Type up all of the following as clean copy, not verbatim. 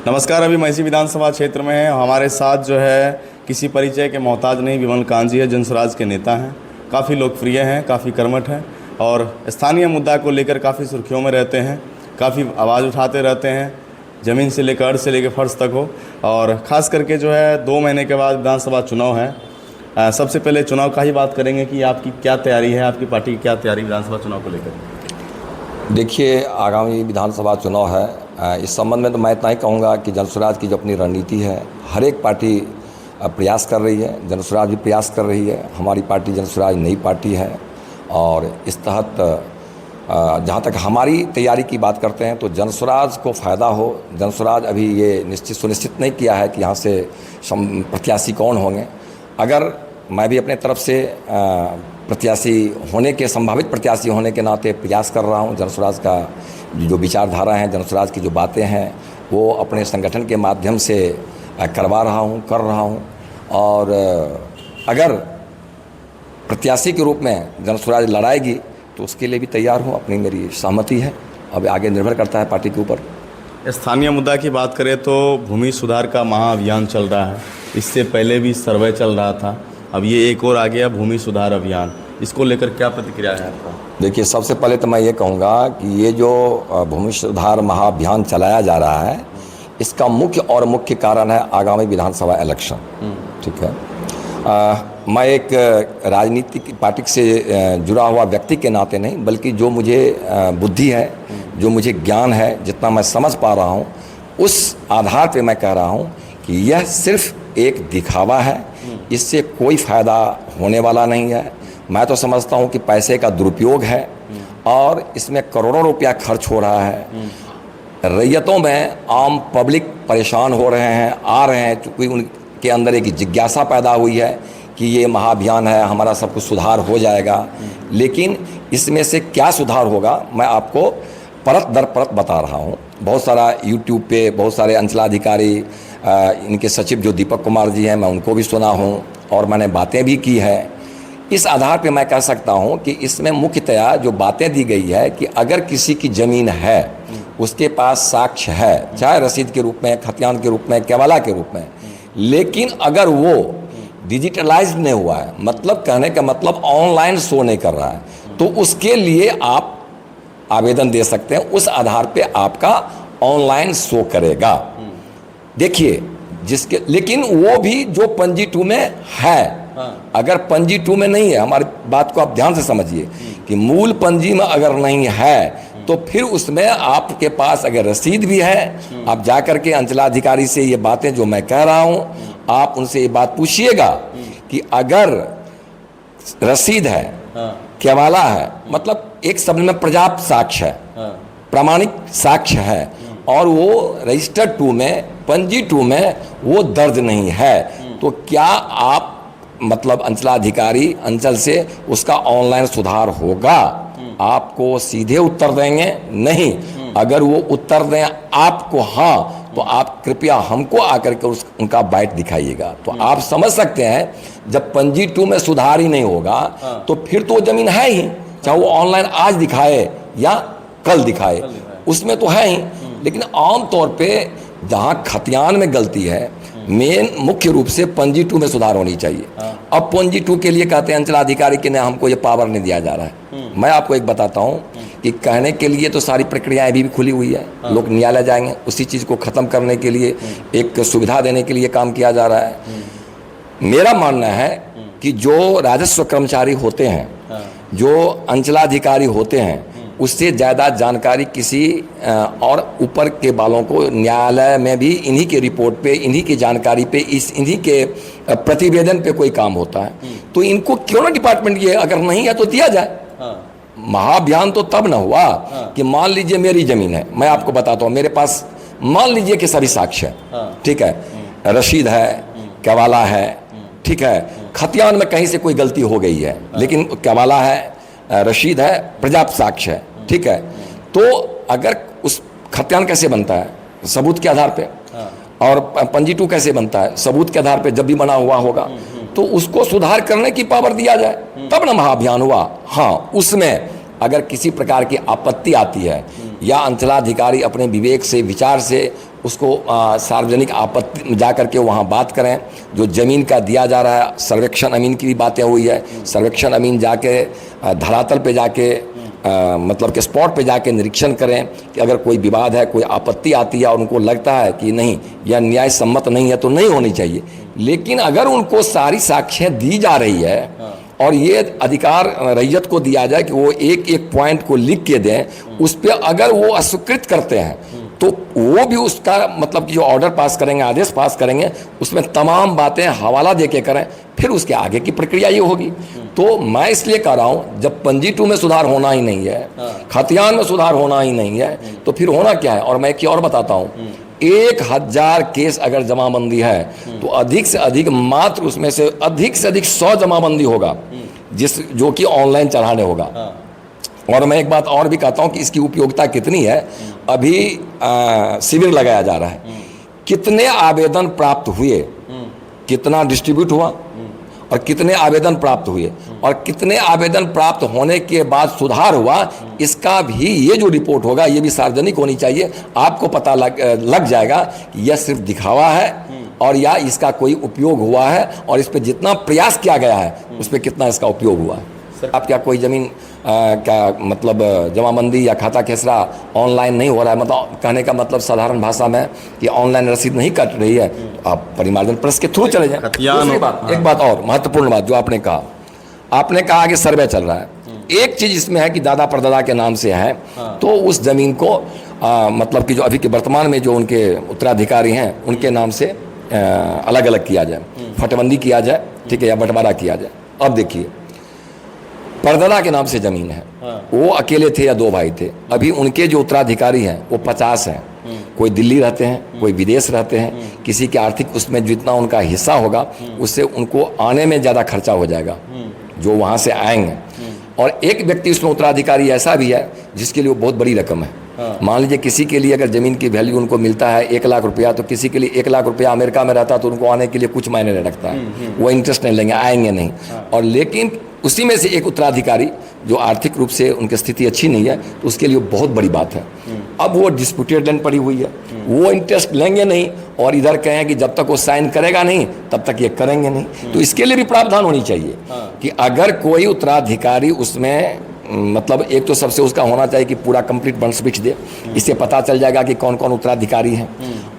नमस्कार। अभी मैसी विधानसभा क्षेत्र में है। हमारे साथ जो है किसी परिचय के मोहताज नहीं विमल कांत जी है, जनसुराज के नेता हैं, काफ़ी लोकप्रिय हैं, काफ़ी कर्मठ हैं और स्थानीय मुद्दा को लेकर काफ़ी सुर्खियों में रहते हैं, काफ़ी आवाज़ उठाते रहते हैं, ज़मीन से लेकर अर्थ से लेकर फर्श तक हो। और ख़ास करके जो है 2 महीने के बाद विधानसभा चुनाव है। सबसे पहले चुनाव का ही बात करेंगे कि आपकी क्या तैयारी है, आपकी पार्टी की क्या तैयारी विधानसभा चुनाव को लेकर? देखिए, आगामी विधानसभा चुनाव है। इस संबंध में तो मैं इतना ही कहूँगा कि जनसुराज की जो अपनी रणनीति है, हर एक पार्टी प्रयास कर रही है, जनसुराज भी प्रयास कर रही है। हमारी पार्टी जनसुराज नई पार्टी है और इस तहत जहाँ तक हमारी तैयारी की बात करते हैं तो जनसुराज को फ़ायदा हो। जनसुराज अभी ये सुनिश्चित नहीं किया है कि यहाँ से प्रत्याशी कौन होंगे। अगर मैं भी अपने तरफ से प्रत्याशी होने के संभावित प्रत्याशी होने के नाते प्रयास कर रहा हूँ। जनसुराज का जो विचारधारा है, जनसुराज की जो बातें हैं, वो अपने संगठन के माध्यम से करवा रहा हूँ, कर रहा हूँ। और अगर प्रत्याशी के रूप में जनसुराज लड़ाएगी तो उसके लिए भी तैयार हूँ, अपनी मेरी सहमति है। अब आगे निर्भर करता है पार्टी के ऊपर। स्थानीय मुद्दा की बात करें तो भूमि सुधार का महाअभियान चल रहा है। इससे पहले भी सर्वे चल रहा था, अब ये एक और आ गया भूमि सुधार अभियान। इसको लेकर क्या प्रतिक्रिया है आपका? देखिए, सबसे पहले तो मैं ये कहूँगा कि ये जो भूमि सुधार महाअभियान चलाया जा रहा है, इसका मुख्य कारण है आगामी विधानसभा इलेक्शन। ठीक है। मैं एक राजनीतिक पार्टी से जुड़ा हुआ व्यक्ति के नाते नहीं, बल्कि जो मुझे बुद्धि है, जो मुझे ज्ञान है, जितना मैं समझ पा रहा हूँ, उस आधार पे मैं कह रहा हूँ कि यह सिर्फ एक दिखावा है। इससे कोई फ़ायदा होने वाला नहीं है। मैं तो समझता हूँ कि पैसे का दुरुपयोग है और इसमें करोड़ों रुपया खर्च हो रहा है। रैयतों में आम पब्लिक परेशान हो रहे हैं, आ रहे हैं, क्योंकि उनके अंदर एक जिज्ञासा पैदा हुई है कि ये महाअभियान है, हमारा सब कुछ सुधार हो जाएगा। लेकिन इसमें से क्या सुधार होगा, मैं आपको परत दर परत बता रहा हूँ। बहुत सारा यूट्यूब पे बहुत सारे अंचलाधिकारी, इनके सचिव जो दीपक कुमार जी हैं, मैं उनको भी सुना हूँ और मैंने बातें भी की है। इस आधार पे मैं कह सकता हूँ कि इसमें मुख्यतया जो बातें दी गई है कि अगर किसी की ज़मीन है, उसके पास साक्ष्य है, चाहे रसीद के रूप में, खतियान के रूप में, केवाला के रूप में, लेकिन अगर वो डिजिटलाइज्ड नहीं हुआ है, मतलब कहने का मतलब ऑनलाइन शो नहीं कर रहा है, तो उसके लिए आप आवेदन दे सकते हैं। उस आधार पे आपका ऑनलाइन शो करेगा। देखिए, लेकिन वो भी जो पंजी 2 में है। अगर पंजी 2 में नहीं है, हमारी बात को आप ध्यान से समझिए कि मूल पंजी में अगर नहीं है तो फिर उसमें आपके पास अगर रसीद भी है, आप जाकर के अंचलाधिकारी से ये बातें जो मैं कह रहा हूँ, आप उनसे ये बात पूछिएगा कि अगर रसीद है, केवाला है, मतलब एक शब्द में पर्याप्त साक्ष्य है, प्रामाणिक साक्ष्य है, और वो रजिस्टर्ड 2 में, पंजी 2 में वो दर्ज नहीं है, तो क्या आप मतलब अंचलाधिकारी अंचल से उसका ऑनलाइन सुधार होगा? आपको सीधे उत्तर देंगे नहीं। अगर वो उत्तर दें आपको हाँ, तो आप कृपया हमको आकर के उनका बाइट दिखाइएगा। तो आप समझ सकते हैं, जब पंजी 2 में सुधार ही नहीं होगा तो फिर तो जमीन है ही, चाहे वो ऑनलाइन आज दिखाए या कल दिखाए, उसमें तो है ही। लेकिन आम तौर पे जहाँ खतियान में गलती है, मुख्य रूप से पंजी 2 में सुधार होनी चाहिए। अब पंजी 2 के लिए कहते हैं अंचलाधिकारी के ने हमको ये पावर नहीं दिया जा रहा है। मैं आपको एक बताता हूँ कि कहने के लिए तो सारी प्रक्रियाएं भी खुली हुई है, लोग न्यायालय जाएंगे, उसी चीज़ को ख़त्म करने के लिए, एक सुविधा देने के लिए काम किया जा रहा है। मेरा मानना है कि जो राजस्व कर्मचारी होते हैं, जो अंचलाधिकारी होते हैं, उससे ज़्यादा जानकारी किसी और ऊपर के बालों को न्यायालय में भी इन्हीं के रिपोर्ट पे, इन्हीं की जानकारी पे, इन्हीं के प्रतिवेदन पे कोई काम होता है। तो इनको क्यों ना डिपार्टमेंट ये अगर नहीं है तो दिया जाए। महाअभियान तो तब ना हुआ कि मान लीजिए मेरी ज़मीन है, मैं आपको बताता हूँ, मेरे पास मान लीजिए कि सभी साक्ष्य है, ठीक है, रसीद है, केवाला है, ठीक है, खतियान में कहीं से कोई गलती हो गई है, लेकिन केवाला है, रसीद है, पर्याप्त साक्ष्य है, ठीक है, तो अगर उस खतियान कैसे बनता है? सबूत के आधार पे। और पंजी 2 कैसे बनता है? सबूत के आधार पे, जब भी बना हुआ होगा तो उसको सुधार करने की पावर दिया जाए, तब ना महाअभियान हुआ। हाँ, उसमें अगर किसी प्रकार की आपत्ति आती है या अंचलाधिकारी अपने विवेक से, विचार से उसको सार्वजनिक आपत्ति में जा करके वहाँ बात करें। जो ज़मीन का दिया जा रहा है, सर्वेक्षण अमीन की भी बातें हुई है, सर्वेक्षण अमीन जाके धरातल पे जाके मतलब कि स्पॉट पे जाके निरीक्षण करें कि अगर कोई विवाद है, कोई आपत्ति आती है और उनको लगता है कि नहीं यह न्याय सम्मत नहीं है तो नहीं होनी चाहिए। लेकिन अगर उनको सारी साक्ष्यें दी जा रही है और ये अधिकार रैयत को दिया जाए कि वो एक एक पॉइंट को लिख के दें, उस पर अगर वो अस्वीकृत करते हैं तो वो भी उसका मतलब कि जो ऑर्डर पास करेंगे, आदेश पास करेंगे, उसमें तमाम बातें हवाला दे के करें, फिर उसके आगे की प्रक्रिया ये होगी। तो मैं इसलिए कह रहा हूँ जब पंजी 2 में सुधार होना ही नहीं है, खतियान में सुधार होना ही नहीं है, तो फिर होना क्या है। और मैं एक और बताता हूँ, 1000 केस अगर जमाबंदी है तो अधिक से अधिक मात्र उसमें से अधिक 100 जमाबंदी होगा जो कि ऑनलाइन चढ़ाने होगा। और मैं एक बात और भी कहता हूं कि इसकी उपयोगिता कितनी है। अभी शिविर लगाया जा रहा है, कितने आवेदन प्राप्त हुए, कितना डिस्ट्रीब्यूट हुआ और कितने आवेदन प्राप्त हुए और कितने आवेदन प्राप्त होने के बाद सुधार हुआ, इसका भी ये जो रिपोर्ट होगा ये भी सार्वजनिक होनी चाहिए। आपको पता लग जाएगा कि यह सिर्फ दिखावा है और या इसका कोई उपयोग हुआ है और इस पर जितना प्रयास किया गया है उस पर कितना इसका उपयोग हुआ है। आप क्या कोई ज़मीन क्या मतलब जमाबंदी या खाता खेसरा ऑनलाइन नहीं हो रहा है, मतलब कहने का मतलब साधारण भाषा में कि ऑनलाइन रसीद नहीं कट रही है, तो आप परिमार्जन प्रेस के थ्रू चले जाएं। दूसरी बात, एक बात और महत्वपूर्ण बात जो आपने कहा कि सर्वे चल रहा है। एक चीज़ इसमें है कि दादा परदादा के नाम से है, तो उस ज़मीन को मतलब कि जो अभी के वर्तमान में जो उनके उत्तराधिकारी हैं उनके नाम से अलग अलग किया जाए, फटबंदी किया जाए, ठीक है, या बंटवारा किया जाए। अब देखिए, परदादा के नाम से जमीन है, वो अकेले थे या 2 भाई थे, अभी उनके जो उत्तराधिकारी हैं वो 50 हैं। कोई दिल्ली रहते हैं, कोई विदेश रहते हैं, किसी के आर्थिक उसमें जितना उनका हिस्सा होगा उससे उनको आने में ज़्यादा खर्चा हो जाएगा जो वहाँ से आएंगे। और एक व्यक्ति उसमें उत्तराधिकारी ऐसा भी है जिसके लिए वो बहुत बड़ी रकम है। मान लीजिए किसी के लिए अगर ज़मीन की वैल्यू उनको मिलता है 1 लाख रुपया, तो किसी के लिए 1 लाख रुपया अमेरिका में रहता तो उनको आने के लिए कुछ मायने नहीं रखता है, वो इंटरेस्ट नहीं लेंगे, आएंगे नहीं। और लेकिन उसी में से एक उत्तराधिकारी जो आर्थिक रूप से उनकी स्थिति अच्छी नहीं है तो उसके लिए बहुत बड़ी बात है। अब वो डिस्प्यूटेड लैंड पड़ी हुई है, वो इंटरेस्ट लेंगे नहीं और इधर कहें कि जब तक वो साइन करेगा नहीं तब तक ये करेंगे नहीं। तो इसके लिए भी प्रावधान होनी चाहिए कि अगर कोई उत्तराधिकारी उसमें मतलब एक तो सबसे उसका होना चाहिए कि पूरा कंप्लीट बंद स्विच दे, इससे पता चल जाएगा कि कौन कौन उत्तराधिकारी हैं।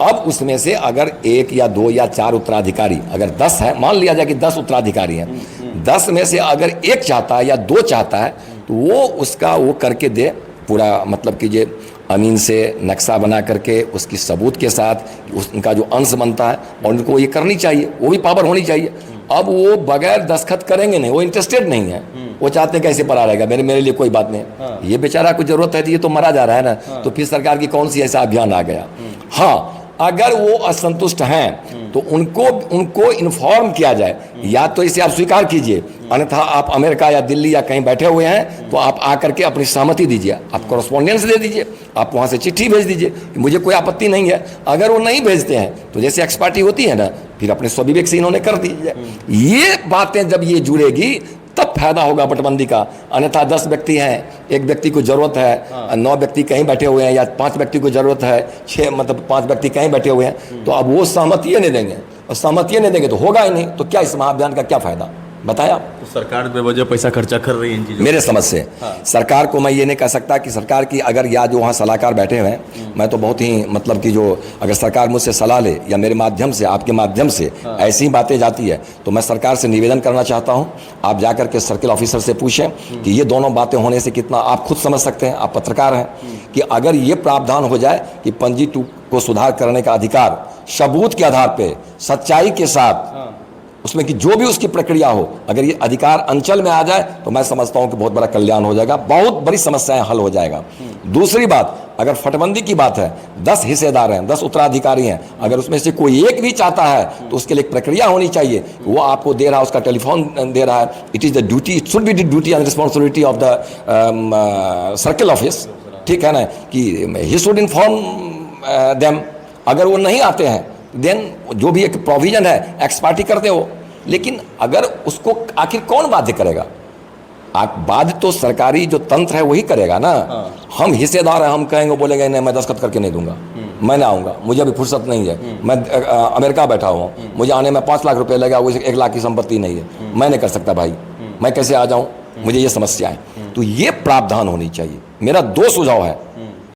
अब उसमें से अगर 1 या 2 या 4 उत्तराधिकारी, अगर 10 है, मान लिया जाए कि 10 उत्तराधिकारी हैं, 10 में से अगर 1 चाहता है या 2 चाहता है तो वो उसका वो करके दे पूरा, मतलब कि ये अमीन से नक्शा बना करके उसकी सबूत के साथ उनका जो अंश बनता है और उनको ये करनी चाहिए, वो भी पावर होनी चाहिए। अब वो बगैर दस्तखत करेंगे नहीं, वो इंटरेस्टेड नहीं है, वो चाहते हैं कैसे पड़ा रहेगा, मेरे लिए कोई बात नहीं। ये बेचारा को जरूरत है तो ये तो मरा जा रहा है ना, तो फिर सरकार की कौन सी ऐसा अभियान आ गया। हाँ, अगर वो असंतुष्ट हैं तो उनको इन्फॉर्म किया जाए, या तो इसे आप स्वीकार कीजिए, अन्यथा आप अमेरिका या दिल्ली या कहीं बैठे हुए हैं तो आप आकर के अपनी सहमति दीजिए, आप कॉरेस्पॉन्डेंस दे दीजिए, आप वहाँ से चिट्ठी भेज दीजिए कि मुझे कोई आपत्ति नहीं है। अगर वो नहीं भेजते हैं तो जैसे एक्सपर्टी होती है ना, फिर अपने स्वविवेक से इन्होंने कर दीजिए। ये बातें जब ये जुड़ेगी तब फायदा होगा बटबंदी का। अन्यथा 10 व्यक्ति हैं, 1 व्यक्ति को जरूरत है, 9 व्यक्ति कहीं बैठे हुए हैं, या 5 व्यक्ति को जरूरत है, 6 मतलब 5 व्यक्ति कहीं बैठे हुए हैं, तो अब वो सहमति नहीं देंगे, और सहमति नहीं देंगे तो होगा ही नहीं। तो क्या इस महाअभियान का क्या फायदा, बताया? तो सरकार बेवजह पैसा खर्चा कर रही है इन चीज़ों। मेरे समझ से सरकार को मैं ये नहीं कह सकता कि सरकार की अगर या जो वहाँ सलाहकार बैठे हुए हैं, मैं तो बहुत ही मतलब कि जो अगर सरकार मुझसे सलाह ले या मेरे माध्यम से, आपके माध्यम से ऐसी बातें जाती है तो मैं सरकार से निवेदन करना चाहता हूँ, आप जाकर के सर्किल ऑफिसर से पूछें कि ये दोनों बातें होने से कितना, आप खुद समझ सकते हैं, आप पत्रकार हैं, कि अगर ये प्रावधान हो जाए कि पंजी 2 को सुधार करने का अधिकार सबूत के आधार पर सच्चाई के साथ उसमें कि जो भी उसकी प्रक्रिया हो, अगर ये अधिकार अंचल में आ जाए तो मैं समझता हूं कि बहुत बड़ा कल्याण हो जाएगा, बहुत बड़ी समस्याएं हल हो जाएगा। दूसरी बात, अगर फटबंदी की बात है, 10 हिस्सेदार हैं, 10 उत्तराधिकारी हैं, अगर उसमें से कोई एक भी चाहता है तो उसके लिए एक प्रक्रिया होनी चाहिए। वो आपको दे रहा है, उसका टेलीफोन दे रहा है, it is the duty, it should be the duty and responsibility of the circle office, ठीक है ना, कि ही शुड इन्फॉर्म देम। अगर वो नहीं आते हैं देन जो भी एक प्रोविजन है एक्स पार्टी करते हो, लेकिन अगर उसको आखिर कौन बाध्य करेगा? आप बाद तो सरकारी जो तंत्र है वही करेगा ना। हम हिस्सेदार हैं, हम कहेंगे बोलेंगे नहीं मैं दस्तखत करके नहीं दूंगा, मैं ना आऊँगा, मुझे अभी फुर्सत नहीं है, मैं अमेरिका बैठा हुआ हूँ, मुझे आने में 5 लाख रुपए लगेगा, वो 1 लाख की संपत्ति नहीं है, मैं नहीं कर सकता भाई, मैं कैसे आ जाऊँ, मुझे ये समस्या है। तो ये प्रावधान होनी चाहिए। मेरा 2 सुझाव है।